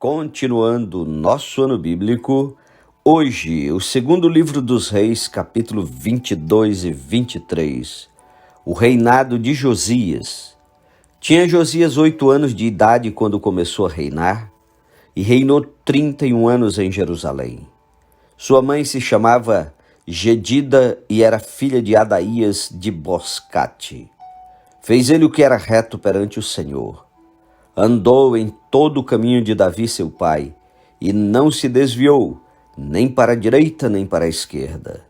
Continuando nosso ano bíblico, hoje, o segundo livro dos Reis, capítulo 22 e 23, o reinado de Josias. Tinha Josias 8 anos de idade quando começou a reinar, e reinou 31 anos em Jerusalém. Sua mãe se chamava Gedida e era filha de Adaías de Boscate. Fez ele o que era reto perante o Senhor. Andou em todo o caminho de Davi seu pai, e não se desviou, nem para a direita nem para a esquerda.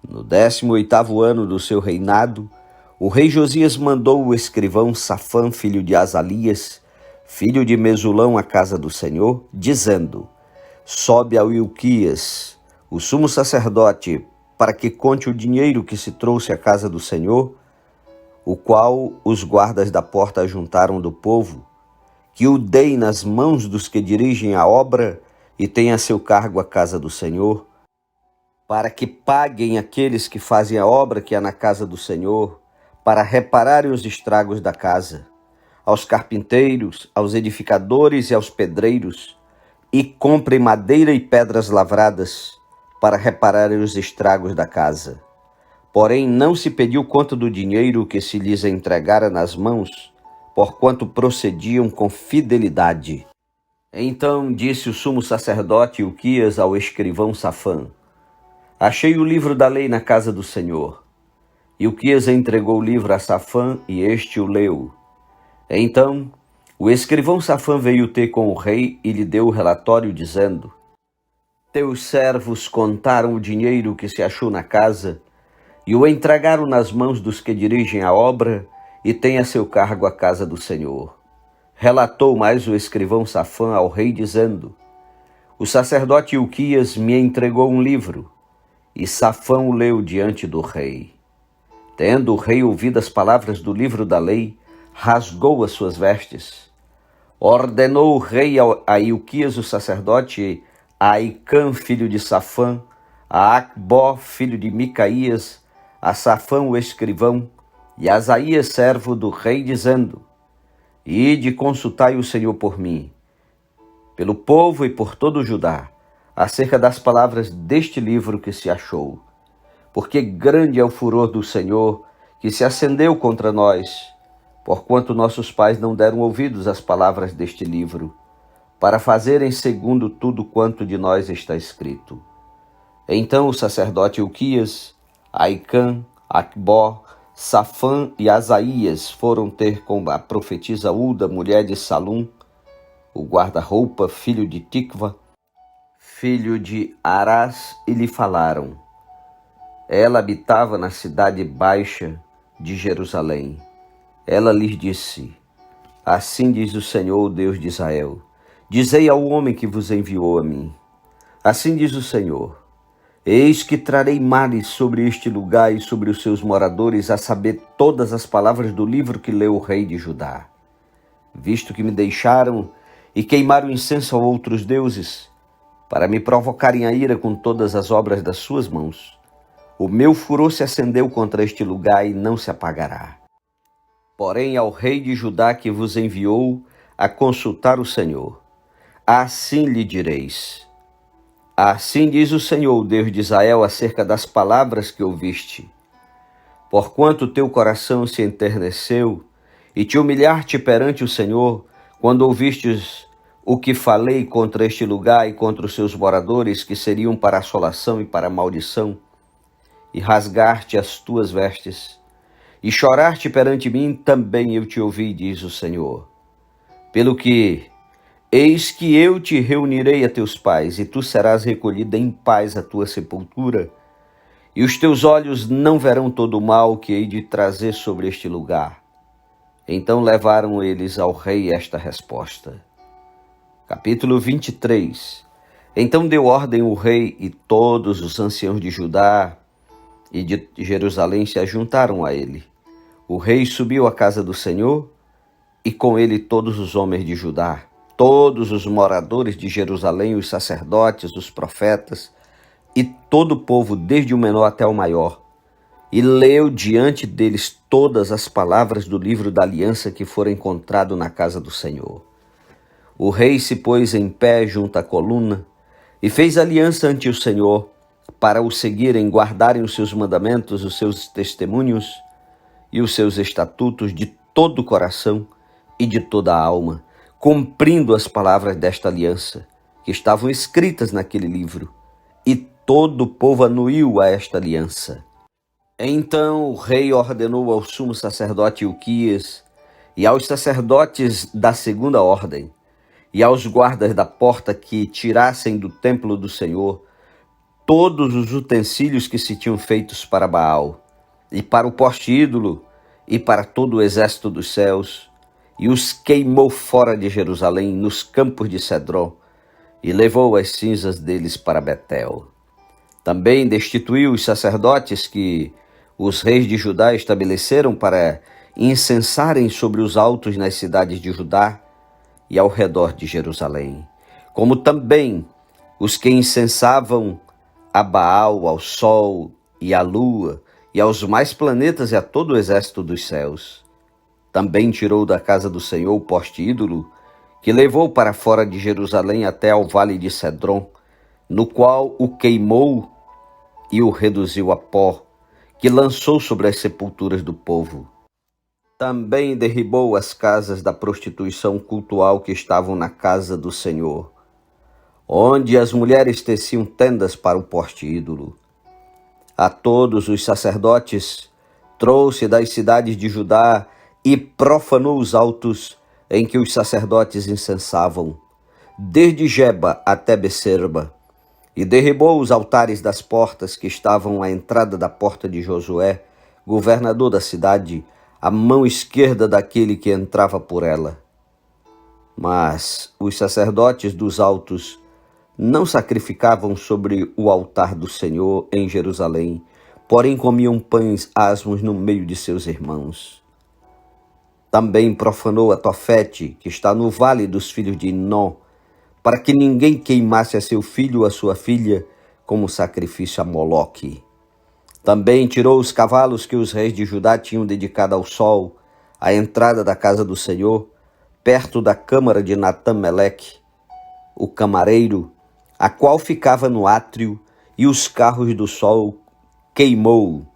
No 18º ano do seu reinado, o rei Josias mandou o escrivão Safã, filho de Azalias, filho de Mesulão, à casa do Senhor, dizendo: sobe ao Ilquias, o sumo sacerdote, para que conte o dinheiro que se trouxe à casa do Senhor, o qual os guardas da porta juntaram do povo, que o dei nas mãos dos que dirigem a obra e têm a seu cargo a casa do Senhor, para que paguem aqueles que fazem a obra que há na casa do Senhor, para repararem os estragos da casa, aos carpinteiros, aos edificadores e aos pedreiros, e comprem madeira e pedras lavradas, para repararem os estragos da casa. Porém, não se pediu conta do dinheiro que se lhes entregara nas mãos, porquanto procediam com fidelidade. Então disse o sumo sacerdote Ilquias ao escrivão Safã: achei o livro da lei na casa do Senhor. Ilquias entregou o livro a Safã e este o leu. Então o escrivão Safã veio ter com o rei e lhe deu o relatório, dizendo: teus servos contaram o dinheiro que se achou na casa e o entregaram nas mãos dos que dirigem a obra e têm a seu cargo a casa do Senhor. Relatou mais o escrivão Safã ao rei, dizendo: o sacerdote Ilquias me entregou um livro, e Safã o leu diante do rei. Tendo o rei ouvido as palavras do livro da lei, rasgou as suas vestes. Ordenou o rei a Ilquias o sacerdote, a Aicã, filho de Safã, a Acbó, filho de Micaías, a Safã o escrivão, e a Asaías, servo do rei, dizendo: ide consultai o Senhor por mim, pelo povo e por todo o Judá, acerca das palavras deste livro que se achou. Porque grande é o furor do Senhor, que se acendeu contra nós, porquanto nossos pais não deram ouvidos às palavras deste livro, para fazerem segundo tudo quanto de nós está escrito. Então o sacerdote Ilquias, Aicã, Acbó, Safã e Asaías foram ter com a profetisa Ulda, mulher de Salum, o guarda-roupa, filho de Ticva, filho de Arás, e lhe falaram. Ela habitava na cidade baixa de Jerusalém. Ela lhes disse: assim diz o Senhor, Deus de Israel, dizei ao homem que vos enviou a mim. Assim diz o Senhor: eis que trarei males sobre este lugar e sobre os seus moradores, a saber, todas as palavras do livro que leu o rei de Judá. Visto que me deixaram e queimaram incenso a outros deuses, para me provocarem a ira com todas as obras das suas mãos, o meu furor se acendeu contra este lugar e não se apagará. Porém, ao rei de Judá que vos enviou a consultar o Senhor, assim lhe direis: assim diz o Senhor, Deus de Israel, acerca das palavras que ouviste. Porquanto teu coração se enterneceu e te humilhaste perante o Senhor, quando ouvistes o que falei contra este lugar e contra os seus moradores, que seriam para assolação e para maldição, e rasgaste as tuas vestes, e choraste perante mim, também eu te ouvi, diz o Senhor. Pelo que eis que eu te reunirei a teus pais, e tu serás recolhida em paz à tua sepultura, e os teus olhos não verão todo o mal que hei de trazer sobre este lugar. Então levaram eles ao rei esta resposta. Capítulo 23. Então deu ordem o rei, e todos os anciãos de Judá e de Jerusalém se ajuntaram a ele. O rei subiu à casa do Senhor, e com ele todos os homens de Judá, todos os moradores de Jerusalém, os sacerdotes, os profetas, e todo o povo, desde o menor até o maior, e leu diante deles todas as palavras do livro da aliança que fora encontrado na casa do Senhor. o rei se pôs em pé junto à coluna e fez aliança ante o Senhor para o seguirem, guardarem os seus mandamentos, os seus testemunhos e os seus estatutos de todo o coração e de toda a alma, cumprindo as palavras desta aliança, que estavam escritas naquele livro. E todo o povo anuiu a esta aliança. Então o rei ordenou ao sumo sacerdote Ilquias e aos sacerdotes da segunda ordem e aos guardas da porta que tirassem do templo do Senhor todos os utensílios que se tinham feitos para Baal, e para o poste ídolo, e para todo o exército dos céus, e os queimou fora de Jerusalém, nos campos de Cedron, e levou as cinzas deles para Betel. Também destituiu os sacerdotes que os reis de Judá estabeleceram para incensarem sobre os altos nas cidades de Judá e ao redor de Jerusalém, como também os que incensavam a Baal, ao sol e à lua, e aos mais planetas e a todo o exército dos céus. Também tirou da casa do Senhor o poste ídolo, que levou para fora de Jerusalém até ao vale de Cedron, no qual o queimou e o reduziu a pó, que lançou sobre as sepulturas do povo. Também derribou as casas da prostituição cultual que estavam na casa do Senhor, onde as mulheres teciam tendas para o poste ídolo. A todos os sacerdotes trouxe das cidades de Judá e profanou os altos em que os sacerdotes incensavam, desde Geba até Becerba, e derribou os altares das portas que estavam à entrada da porta de Josué, governador da cidade, à mão esquerda daquele que entrava por ela. Mas os sacerdotes dos altos não sacrificavam sobre o altar do Senhor em Jerusalém, porém comiam pães asmos no meio de seus irmãos. Também profanou a Tofete, que está no vale dos filhos de Hinnom, para que ninguém queimasse a seu filho ou a sua filha como sacrifício a Moloque. Também tirou os cavalos que os reis de Judá tinham dedicado ao sol, à entrada da casa do Senhor, perto da câmara de Natã-Meleque, o camareiro, a qual ficava no átrio, e os carros do sol queimou.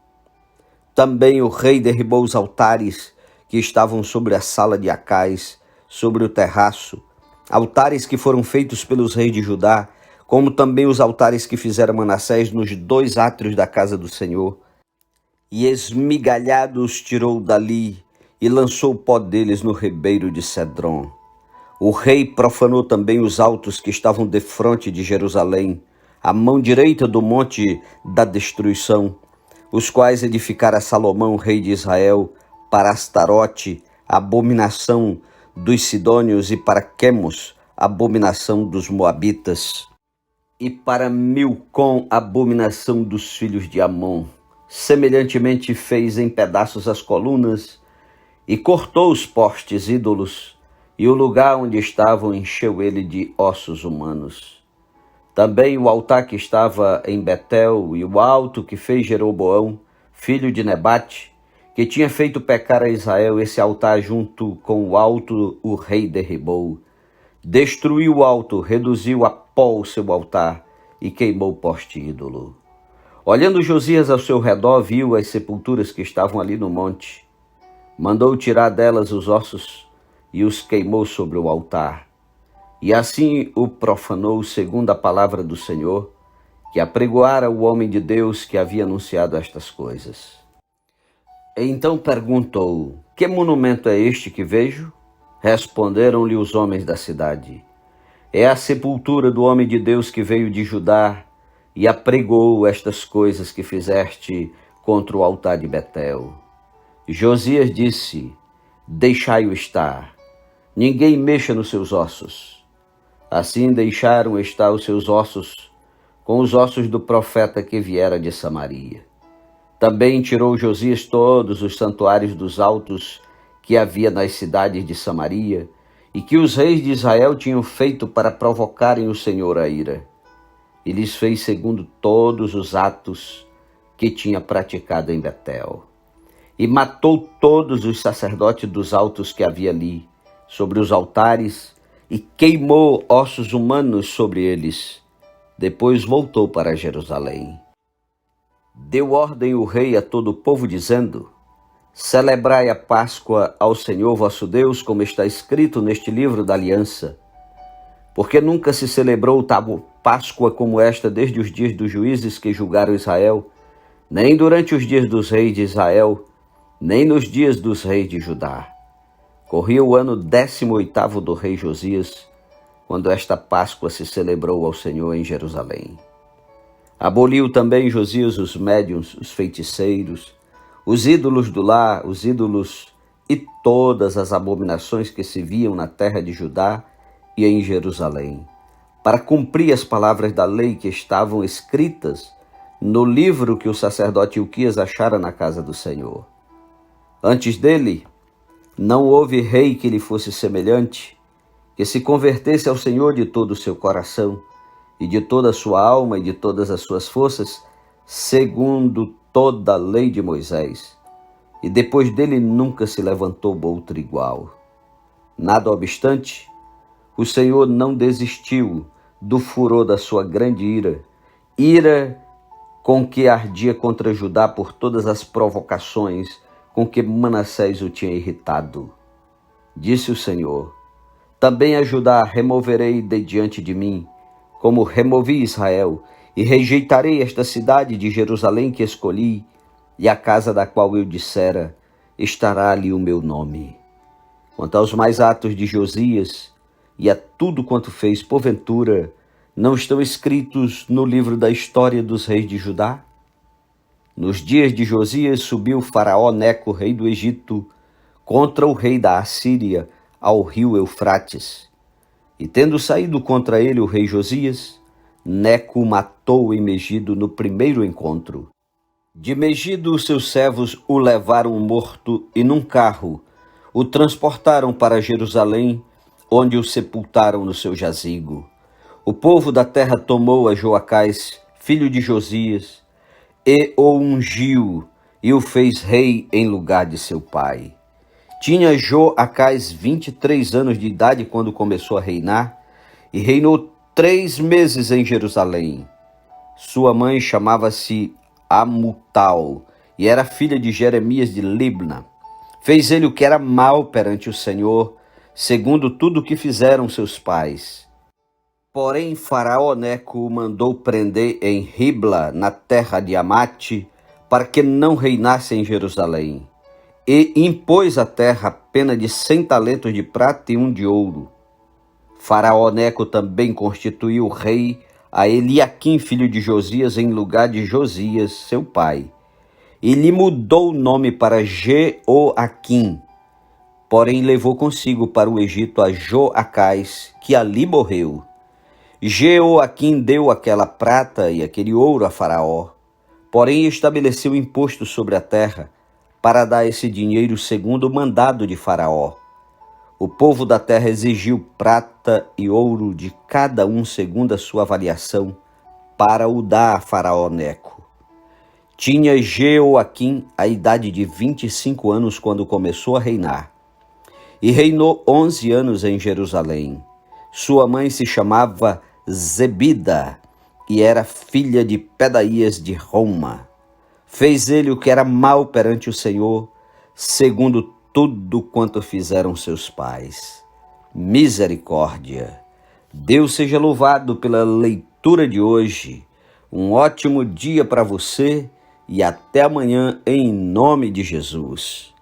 Também o rei derribou os altares que estavam sobre a sala de Acais, sobre o terraço, altares que foram feitos pelos reis de Judá, como também os altares que fizeram Manassés nos 2 átrios da casa do Senhor. E esmigalhados tirou dali e lançou o pó deles no ribeiro de Cedron. O rei profanou também os altos que estavam defronte de Jerusalém, à mão direita do monte da destruição, os quais edificara Salomão, rei de Israel, para Astarote, abominação dos sidônios, e para Quemos, abominação dos moabitas, e para Milcom, abominação dos filhos de Amon. Semelhantemente fez em pedaços as colunas e cortou os postes ídolos, e o lugar onde estavam encheu ele de ossos humanos. Também o altar que estava em Betel e o alto que fez Jeroboão, filho de Nebate, que tinha feito pecar a Israel, esse altar junto com o alto o rei derribou. Destruiu o alto, reduziu a pó o seu altar e queimou o poste ídolo. Olhando Josias ao seu redor, viu as sepulturas que estavam ali no monte. Mandou tirar delas os ossos e os queimou sobre o altar. E assim o profanou segundo a palavra do Senhor, que apregoara o homem de Deus que havia anunciado estas coisas. Então perguntou: que monumento é este que vejo? Responderam-lhe os homens da cidade: é a sepultura do homem de Deus que veio de Judá e apregou estas coisas que fizeste contra o altar de Betel. Josias disse: deixai-o estar, ninguém mexa nos seus ossos. Assim deixaram estar os seus ossos com os ossos do profeta que viera de Samaria. Também tirou Josias todos os santuários dos altos que havia nas cidades de Samaria e que os reis de Israel tinham feito para provocarem o Senhor a ira. E lhes fez segundo todos os atos que tinha praticado em Betel. E matou todos os sacerdotes dos altos que havia ali, sobre os altares, e queimou ossos humanos sobre eles. Depois voltou para Jerusalém. Deu ordem o rei a todo o povo, dizendo: celebrai a Páscoa ao Senhor vosso Deus, como está escrito neste livro da aliança. Porque nunca se celebrou tal Páscoa como esta desde os dias dos juízes que julgaram Israel, nem durante os dias dos reis de Israel, nem nos dias dos reis de Judá. Corria o ano 18º do rei Josias, quando esta Páscoa se celebrou ao Senhor em Jerusalém. Aboliu também Josias os médiuns, os feiticeiros, os ídolos do lar, os ídolos e todas as abominações que se viam na terra de Judá e em Jerusalém, para cumprir as palavras da lei que estavam escritas no livro que o sacerdote Ilquias achara na casa do Senhor. Antes dele, não houve rei que lhe fosse semelhante, que se convertesse ao Senhor de todo o seu coração, e de toda a sua alma e de todas as suas forças, segundo toda a lei de Moisés. E depois dele nunca se levantou outro igual. Nada obstante, o Senhor não desistiu do furor da sua grande ira com que ardia contra Judá por todas as provocações com que Manassés o tinha irritado. Disse o Senhor: também a Judá removerei de diante de mim, como removi Israel, e rejeitarei esta cidade de Jerusalém que escolhi, e a casa da qual eu dissera, estará ali o meu nome. Quanto aos mais atos de Josias, e a tudo quanto fez, porventura, não estão escritos no livro da história dos reis de Judá? Nos dias de Josias subiu Faraó Neco, rei do Egito, contra o rei da Assíria, ao rio Eufrates. E tendo saído contra ele o rei Josias, Neco o matou em Megido no primeiro encontro. De Megido os seus servos o levaram morto e num carro o transportaram para Jerusalém, onde o sepultaram no seu jazigo. O povo da terra tomou a Joacás, filho de Josias, e o ungiu e o fez rei em lugar de seu pai. Tinha Joacás 23 anos de idade quando começou a reinar, e reinou 3 meses em Jerusalém. Sua mãe chamava-se Amutal, e era filha de Jeremias de Libna. Fez ele o que era mal perante o Senhor, segundo tudo o que fizeram seus pais. Porém, Faraó Neco o mandou prender em Ribla, na terra de Amate, para que não reinasse em Jerusalém. E impôs à terra pena de 100 talentos de prata e 1 de ouro. Faraó Neco também constituiu rei a Eliaquim, filho de Josias, em lugar de Josias, seu pai. E lhe mudou o nome para Jeoaquim. Porém levou consigo para o Egito a Joacás, que ali morreu. Jeoaquim deu aquela prata e aquele ouro a Faraó, porém estabeleceu imposto sobre a terra, para dar esse dinheiro segundo o mandado de Faraó. O povo da terra exigiu prata e ouro de cada um segundo a sua avaliação, para o dar a Faraó Neco. Tinha Jeoaquim a idade de 25 anos quando começou a reinar, e reinou 11 anos em Jerusalém. Sua mãe se chamava Zebida, e era filha de Pedaías de Roma. Fez ele o que era mal perante o Senhor, segundo tudo quanto fizeram seus pais. Misericórdia. Deus seja louvado pela leitura de hoje. Um ótimo dia para você e até amanhã em nome de Jesus.